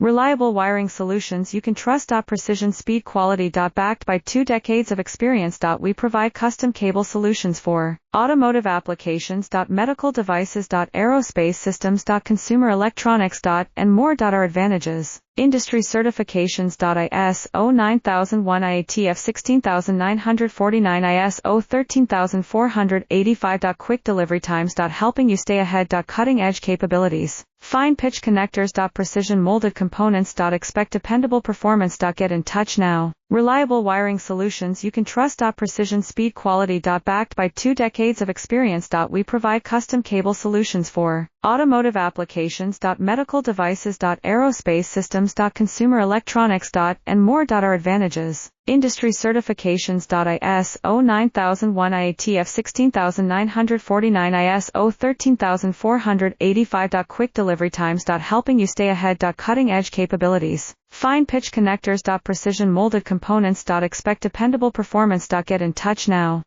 Reliable wiring solutions you can trust. Precision speed quality. Backed by 2 decades of experience. We provide custom cable solutions for automotive applications. Medical devices. Aerospace systems. Consumer electronics. And more. Our advantages. Industry certifications. ISO 9001 IATF 16949 ISO 13485. Quick delivery times. Helping you stay ahead. Cutting edge capabilities. Fine pitch connectors. Precision molded components. Expect dependable performance. Get in touch now. Reliable wiring solutions you can trust. Precision speed quality. Backed by 2 decades of experience. We provide custom cable solutions for automotive applications. Medical devices. Aerospace systems. Consumer electronics. And more. Our advantages. Industry certifications. ISO 9001 IATF 16949 ISO 13485. Quick delivery times. Helping you stay ahead. Cutting edge capabilities. Fine pitch connectors. Precision molded components. Expect dependable performance. Get in touch now.